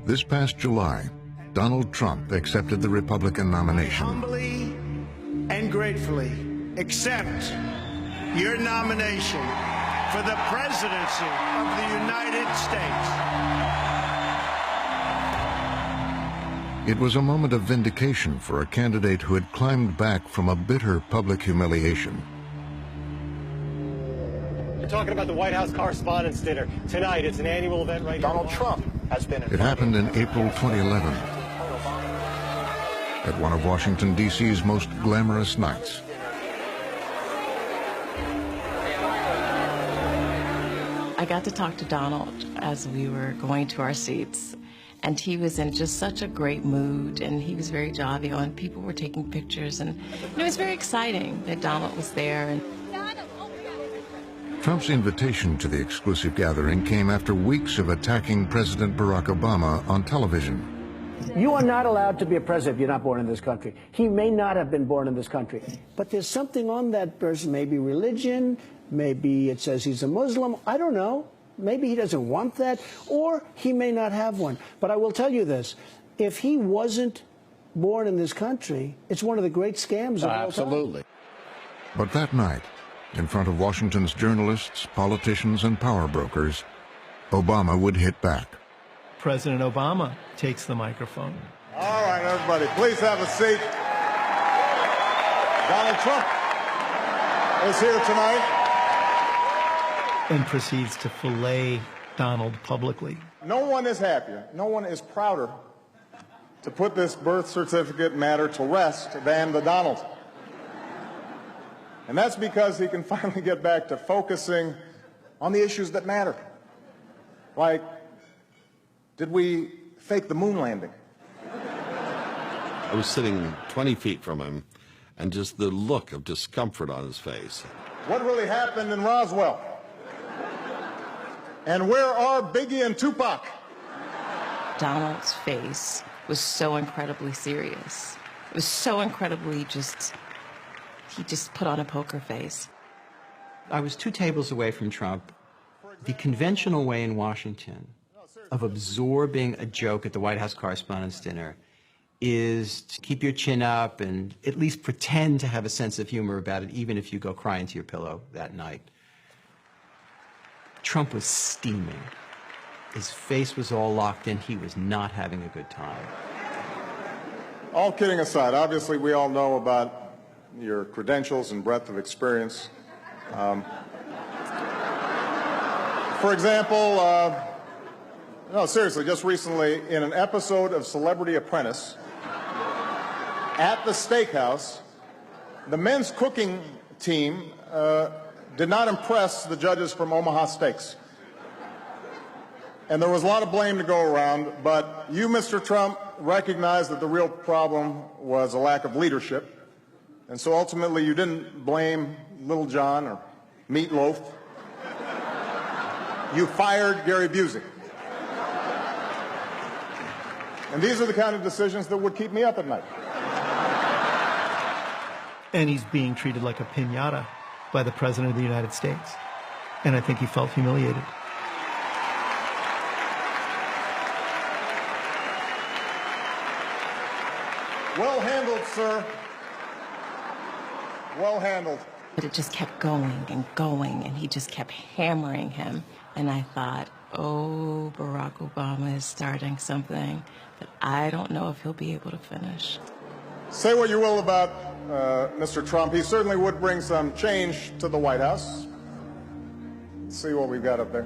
This past July, Donald Trump accepted the Republican nomination. Humbly and gratefully accept your nomination for the presidency of the United States. It was a moment of vindication for a candidate who had climbed back from a bitter public humiliation. We're talking about the White House Correspondents' Dinner. Tonight, it's an annual event right here. Donald Trump has been It happened in April 2011 at one of Washington, D.C.'s most glamorous nights. I got to talk to Donald as we were going to our seats, and he was in just such a great mood, and he was very jovial, and people were taking pictures, and it was very exciting that Donald was there. And Trump's invitation to the exclusive gathering came after weeks of attacking President Barack Obama on television. You are not allowed to be a president if you're not born in this country. He may not have been born in this country, but there's something on that person, maybe religion, maybe it says he's a Muslim, I don't know. Maybe he doesn't want that, or he may not have one. But I will tell you this, if he wasn't born in this country, it's one of the great scams of all time. Absolutely. But that night, in front of Washington's journalists, politicians, and power brokers, Obama would hit back. President Obama takes the microphone. All right, everybody, please have a seat. Donald Trump is here tonight. And proceeds to fillet Donald publicly. No one is happier, no one is prouder to put this birth certificate matter to rest than the Donald. And that's because he can finally get back to focusing on the issues that matter. Like, did we fake the moon landing? I was sitting 20 feet from him, and just the look of discomfort on his face. What really happened in Roswell? And where are Biggie and Tupac? Donald's face was so incredibly serious. It was so incredibly he just put on a poker face. I was 2 tables away from Trump. The conventional way in Washington of absorbing a joke at the White House Correspondents' Dinner is to keep your chin up and at least pretend to have a sense of humor about it, even if you go cry into your pillow that night. Trump was steaming. His face was all locked in. He was not having a good time. All kidding aside, obviously we all know about your credentials and breadth of experience. For example, no, seriously, just recently in an episode of Celebrity Apprentice at the steakhouse, the men's cooking team did not impress the judges from Omaha Steaks. And there was a lot of blame to go around, but you, Mr. Trump, recognized that the real problem was a lack of leadership. And so ultimately you didn't blame Little John or Meatloaf. You fired Gary Busey. And these are the kind of decisions that would keep me up at night. And he's being treated like a piñata by the President of the United States. And I think he felt humiliated. Well handled, sir. Well handled. But it just kept going, and he just kept hammering him. And I thought, oh, Barack Obama is starting something that I don't know if he'll be able to finish. Say what you will about Mr. Trump. He certainly would bring some change to the White House. Let's see what we've got up there.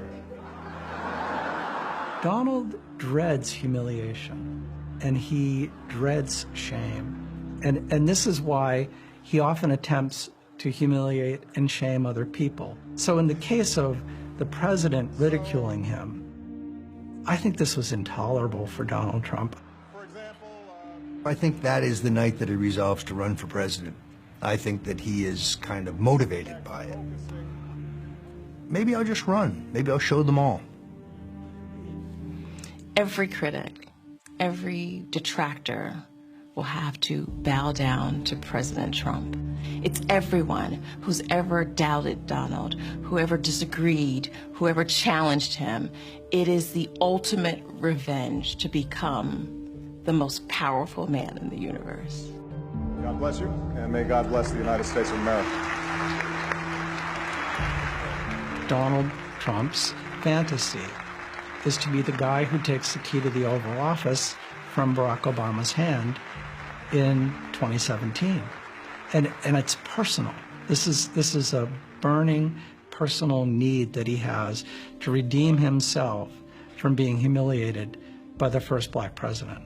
Donald dreads humiliation, and he dreads shame. And this is why he often attempts to humiliate and shame other people. So in the case of the president ridiculing him, I think this was intolerable for Donald Trump. I think that is the night that he resolves to run for president. I think that he is kind of motivated by it. Maybe I'll just run. Maybe I'll show them all. Every critic, every detractor will have to bow down to President Trump. It's everyone who's ever doubted Donald, whoever disagreed, whoever challenged him. It is the ultimate revenge to become the most powerful man in the universe. God bless you, and may God bless the United States of America. Donald Trump's fantasy is to be the guy who takes the key to the Oval Office from Barack Obama's hand in 2017. And it's personal. This is a burning personal need that he has to redeem himself from being humiliated by the first black president.